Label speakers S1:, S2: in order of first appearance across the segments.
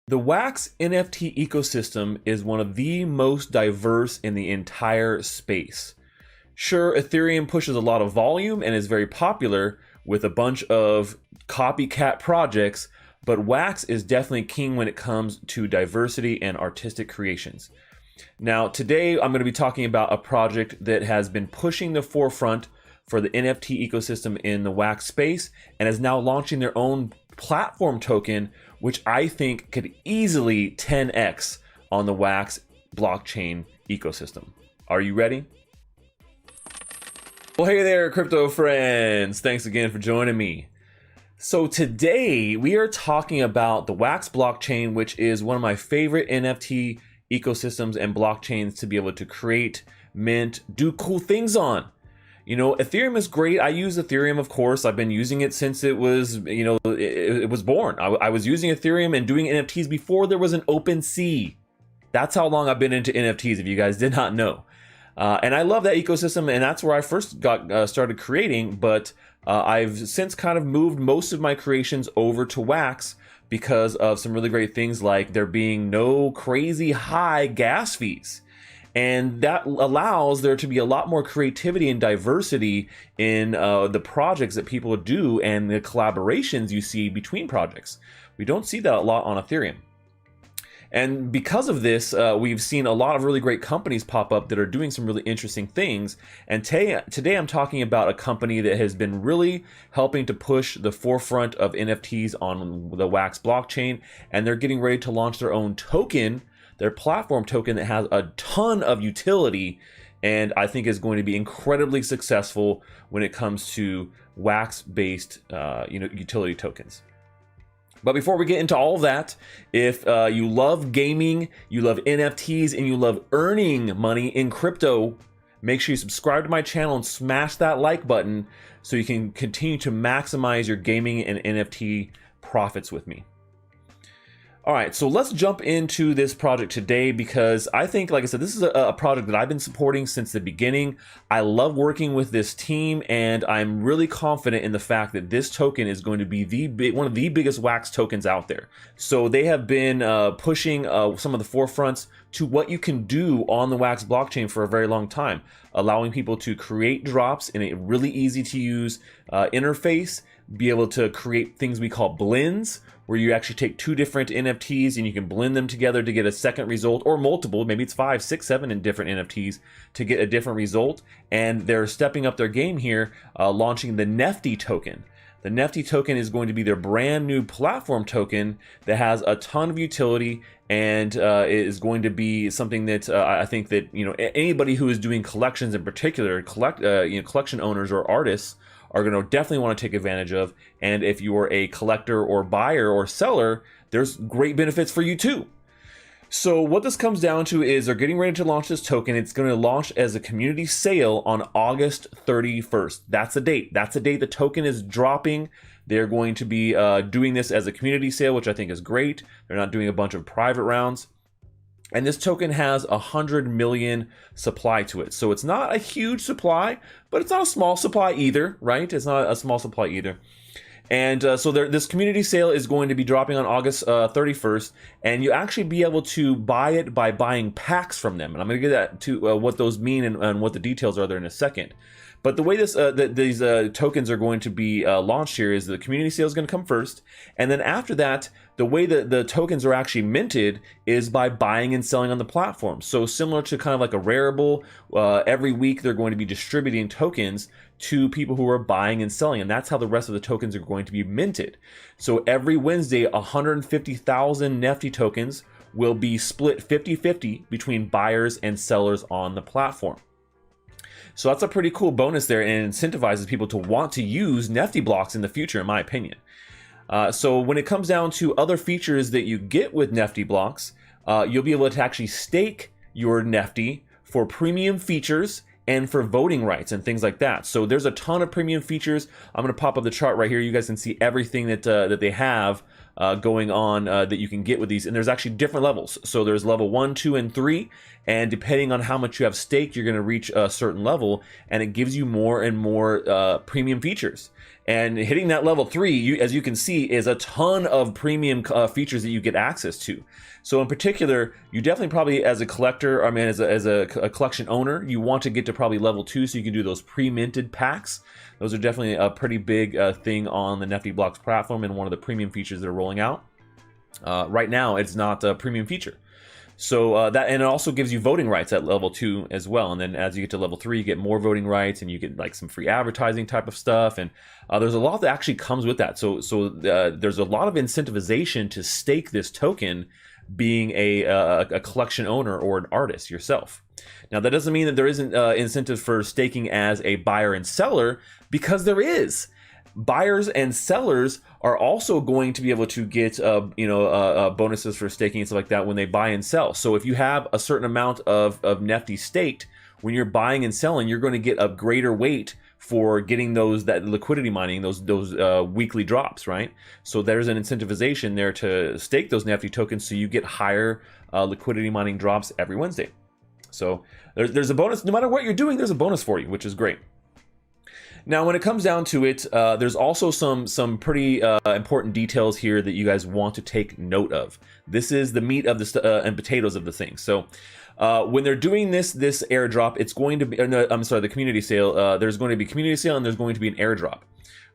S1: The Wax NFT ecosystem is one of the most diverse in the entire space. Sure, Ethereum pushes a lot of volume and is very popular with a bunch of copycat projects, but Wax is definitely king when it comes to diversity and artistic creations. Now, today I'm going to be talking about a project that has been pushing the forefront for the NFT ecosystem in the Wax space and is now launching their own platform token, which I think could easily 10x on the Wax blockchain ecosystem. Are you ready? Well, hey there, crypto friends. Thanks again for joining me. So today we are talking about the Wax blockchain, which is one of my favorite NFT ecosystems and blockchains to be able to create, mint, do cool things on. You know, Ethereum is great. I use Ethereum, of course. I've been using it since it was, it was born. I was using Ethereum and doing NFTs before there was an OpenSea. That's how long I've been into NFTs, if you guys did not know. And I love that ecosystem, and that's where I first got started creating. But I've since kind of moved most of my creations over to Wax because of some really great things like there being no crazy high gas fees. And that allows there to be a lot more creativity and diversity in the projects that people do and the collaborations you see between projects. We don't see that a lot on Ethereum. And because of this, we've seen a lot of really great companies pop up that are doing some really interesting things. And today I'm talking about a company that has been really helping to push the forefront of NFTs on the Wax blockchain. And they're getting ready to launch their own token, their platform token that has a ton of utility, and I think is going to be incredibly successful when it comes to Wax-based utility tokens. But before we get into all of that, if you love gaming, you love NFTs, and you love earning money in crypto, make sure you subscribe to my channel and smash that like button so you can continue to maximize your gaming and NFT profits with me. All right, so let's jump into this project today because I think, like I said, this is a project that I've been supporting since the beginning. I love working with this team, and I'm really confident in the fact that this token is going to be one of the biggest Wax tokens out there. So they have been pushing some of the forefronts to what you can do on the Wax blockchain for a very long time, allowing people to create drops in a really easy to use interface, be able to create things we call blends, where you actually take two different NFTs and you can blend them together to get a second result, or multiple, maybe it's 5, 6, 7 in different NFTs to get a different result. And they're stepping up their game here, launching the NFT token. The NFT token is going to be their brand new platform token that has a ton of utility and is going to be something that I think that anybody who is doing collections in particular, collection owners or artists, are going to definitely want to take advantage of. And if you're a collector or buyer or seller, there's great benefits for you too. So what this comes down to is they're getting ready to launch this token. It's going to launch as a community sale on August 31st. That's the date. That's the date the token is dropping. They're going to be doing this as a community sale, which I think is great. They're not doing a bunch of private rounds. And this token has 100 million supply to it. So it's not a huge supply, but it's not a small supply either, right? It's not a small supply either. And so this community sale is going to be dropping on August 31st, and you actually be able to buy it by buying packs from them. And I'm going to get that to what those mean and what the details are there in a second. But the way these tokens are going to be launched here is the community sale is going to come first, and then after that, the way that the tokens are actually minted is by buying and selling on the platform. So similar to kind of like a Rarible, every week they're going to be distributing tokens to people who are buying and selling, and that's how the rest of the tokens are going to be minted. So every Wednesday, 150,000 NFT tokens will be split 50-50 between buyers and sellers on the platform. So that's a pretty cool bonus there, and it incentivizes people to want to use Nifty blocks in the future, in my opinion. So when it comes down to other features that you get with Nifty blocks, you'll be able to actually stake your Nifty for premium features and for voting rights and things like that. So there's a ton of premium features. I'm going to pop up the chart right here. You guys can see everything that they have going on that you can get with these. And there's actually different levels. So there's level 1, 2, and 3. And depending on how much you have staked, you're going to reach a certain level. And it gives you more and more premium features. And hitting that level 3, as you can see, is a ton of premium features that you get access to. So in particular, you definitely probably as a collector, I mean as a collection owner, you want to get to probably level 2 so you can do those pre-minted packs. Those are definitely a pretty big thing on the Nifty Blocks platform and one of the premium features that are rolling out. Right now, it's not a premium feature. So that, and it also gives you voting rights at level 2 as well. And then as you get to level 3, you get more voting rights, and you get like some free advertising type of stuff. And there's a lot that actually comes with that. So there's a lot of incentivization to stake this token, being a collection owner or an artist yourself. Now that doesn't mean that there isn't incentive for staking as a buyer and seller, because there is. Buyers and sellers are also going to be able to get bonuses for staking and stuff like that when they buy and sell. So if you have a certain amount of Nifty staked, when you're buying and selling, you're going to get a greater weight for getting that liquidity mining, those weekly drops, right? So there's an incentivization there to stake those Nifty tokens, so you get higher liquidity mining drops every Wednesday. So there's a bonus. No matter what you're doing, there's a bonus for you, which is great. Now, when it comes down to it, there's also some pretty important details here that you guys want to take note of. This is the meat of the and potatoes of the thing. So when they're doing this airdrop, it's going to be, the community sale. There's going to be community sale and there's going to be an airdrop,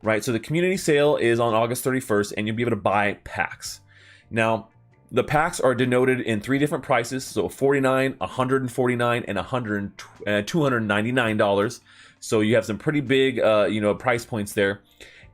S1: right? So the community sale is on August 31st, and you'll be able to buy packs. Now, the packs are denoted in 3 different prices, so $49, $149, and $299. So you have some pretty big, price points there.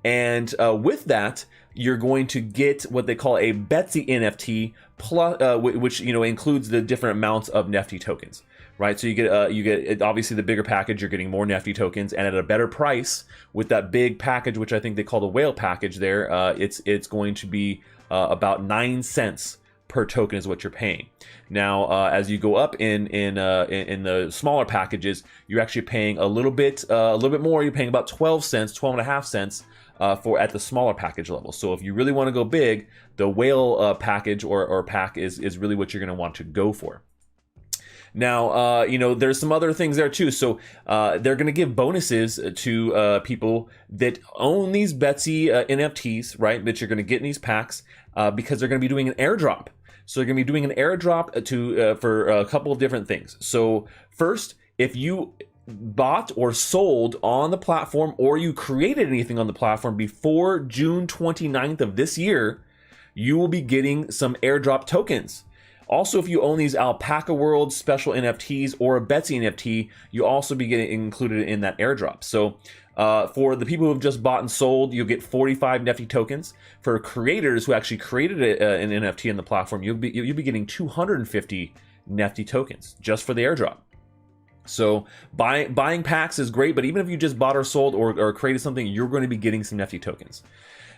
S1: And with that, you're going to get what they call a Betsy NFT, plus, which includes the different amounts of Nifty tokens, right? So you get obviously the bigger package. You're getting more Nifty tokens, and at a better price with that big package, which I think they call the whale package. There, it's going to be about 9 cents per token is what you're paying. Now, as you go up in the smaller packages, you're actually paying a little bit more. You're paying about 12 cents, 12.5 cents for at the smaller package level. So if you really want to go big, the whale package or pack is really what you're going to want to go for. Now, there's some other things there too. So they're going to give bonuses to people that own these Betsy NFTs, right? That you're going to get in these packs because they're going to be doing an airdrop. So they're going to be doing an airdrop for a couple of different things. So first, if you bought or sold on the platform, or you created anything on the platform before June 29th of this year, you will be getting some airdrop tokens. Also, if you own these Alpaca World special NFTs or a Betsy NFT, you'll also be getting included in that airdrop. So for the people who have just bought and sold, you'll get 45 Nifty tokens. For creators who actually created an NFT in the platform, you'll be getting 250 Nifty tokens just for the airdrop. So buying packs is great, but even if you just bought or sold or created something, you're going to be getting some Nifty tokens.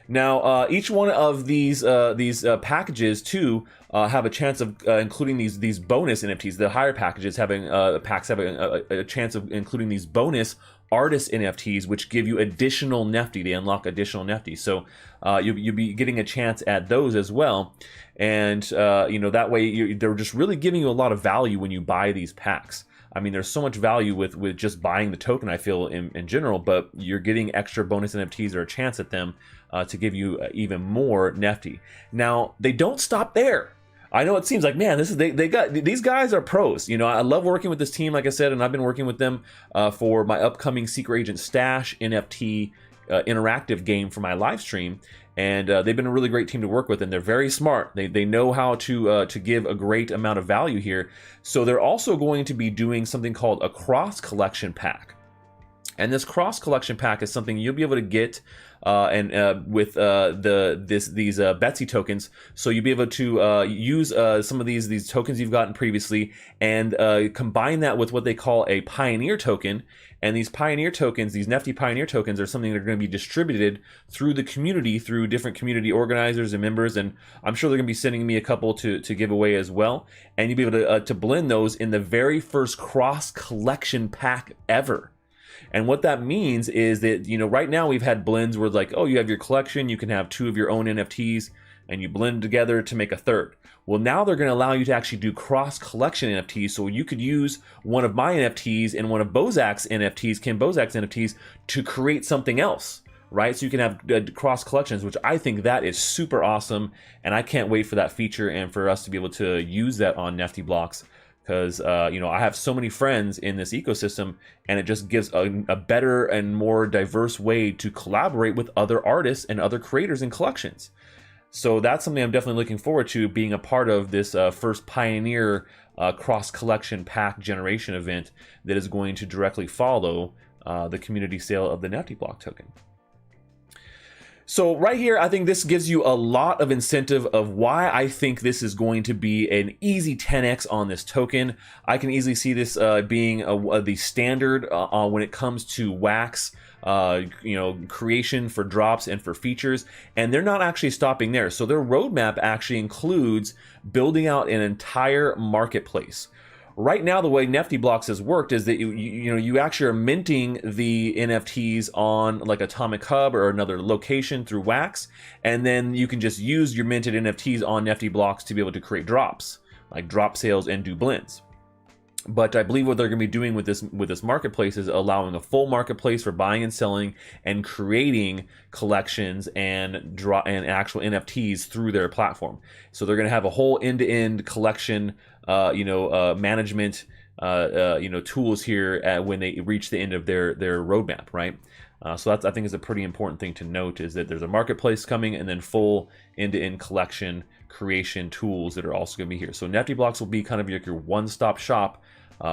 S1: Now, each one of these packages too have a chance of including these bonus NFTs. The higher packages packs have a chance of including these bonus artist NFTs, which give you additional Nifty. They unlock additional Nifty, so you'll be getting a chance at those as well. And that way they're just really giving you a lot of value when you buy these packs. I mean, there's so much value with just buying the token, I feel, in general, but you're getting extra bonus NFTs or a chance at them to give you even more Nifty. Now, they don't stop there. I know it seems like, man, these guys are pros. I love working with this team, like I said, and I've been working with them for my upcoming Secret Agent Stash NFT interactive game for my live stream. And they've been a really great team to work with, and they're very smart. They know how to give a great amount of value here. So they're also going to be doing something called a cross collection pack. And this cross collection pack is something you'll be able to get with these Betsy tokens. So you'll be able to use some of these tokens you've gotten previously and combine that with what they call a Pioneer token. And these Pioneer tokens, these Nifty Pioneer tokens, are something that are going to be distributed through the community, through different community organizers and members. And I'm sure they're going to be sending me a couple to give away as well. And you'll be able to blend those in the very first cross collection pack ever. And what that means is that, right now we've had blends where like, oh, you have your collection, you can have 2 of your own NFTs, and you blend together to make a third. Well, now they're going to allow you to actually do cross collection NFTs. So you could use one of my NFTs and one of Bozak's NFTs, Kim Bozak's NFTs, to create something else. right? So you can have cross collections, which I think that is super awesome, and I can't wait for that feature and for us to be able to use that on Nifty Blocks, because I have so many friends in this ecosystem, and it just gives a better and more diverse way to collaborate with other artists and other creators and collections. So that's something I'm definitely looking forward to, being a part of this first pioneer cross collection pack generation event that is going to directly follow the community sale of the Nifty Block token. So right here, I think this gives you a lot of incentive of why I think this is going to be an easy 10x on this token. I can easily see this being the standard when it comes to wax, creation for drops and for features, and they're not actually stopping there. So their roadmap actually includes building out an entire marketplace. Right now, the way Nifty Blocks has worked is that you actually are minting the NFTs on like Atomic Hub or another location through Wax, and then you can just use your minted NFTs on Nifty Blocks to be able to create drops, like drop sales and do blends. But I believe what they're going to be doing with this marketplace is allowing a full marketplace for buying and selling and creating collections and actual NFTs through their platform. So they're going to have a whole end-to-end collection, management, tools here when they reach the end of their roadmap, right? So that's, I think, is a pretty important thing to note, is that there's a marketplace coming and then full end-to-end collection creation tools that are also going to be here. So Nifty Blocks will be kind of your one-stop shop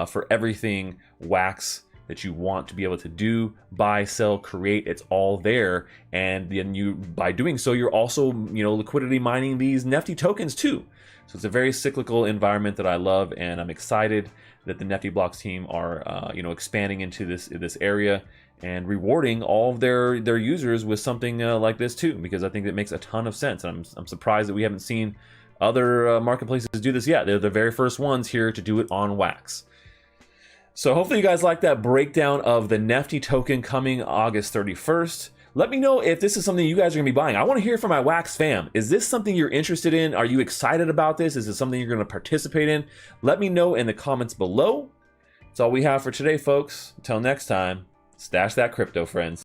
S1: for everything wax that you want to be able to do, buy, sell, create. It's all there, and then by doing so, you're also liquidity mining these Nifty tokens too. So it's a very cyclical environment that I love, and I'm excited that the Nifty Blocks team are expanding into this area and rewarding all of their users with something like this too, because I think it makes a ton of sense. And I'm surprised that we haven't seen other marketplaces do this yet. They're the very first ones here to do it on wax. So hopefully you guys like that breakdown of the Nifty token coming August 31st. Let me know if this is something you guys are going to be buying. I want to hear from my Wax fam. Is this something you're interested in? Are you excited about this? Is it something you're going to participate in? Let me know in the comments below. That's all we have for today, folks. Until next time, stash that crypto, friends.